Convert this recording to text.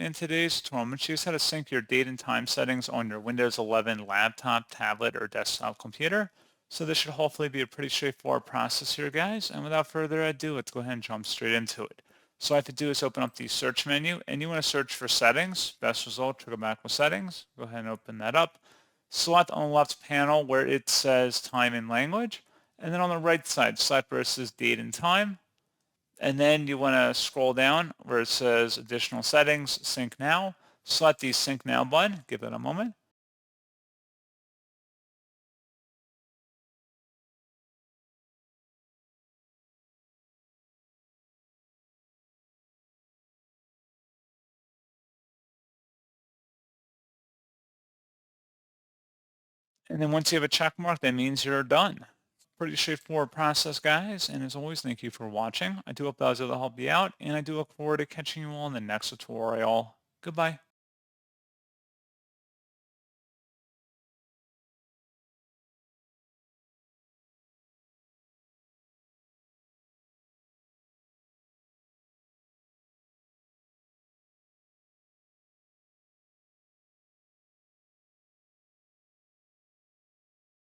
in today's tutorial, I'm going to show you how to sync your date and time settings on your Windows 11 laptop, tablet, or desktop computer. So this should hopefully be a pretty straightforward process here, guys. And without further ado, let's go ahead and jump straight into it. So all I have to do is open up the search menu, and you want to search for settings. Best result, go back with settings. Go ahead and open that up. Select on the left panel where it says time and language. And then on the right side, select where it says date and time. And then you want to scroll down where it says additional settings, sync now. Select the sync now button, give it a moment. And then once you have a check mark, that means you're done. Pretty straightforward process, guys. And as always, thank you for watching. I do hope that was able to help you out, and I do look forward to catching you all in the next tutorial. Goodbye.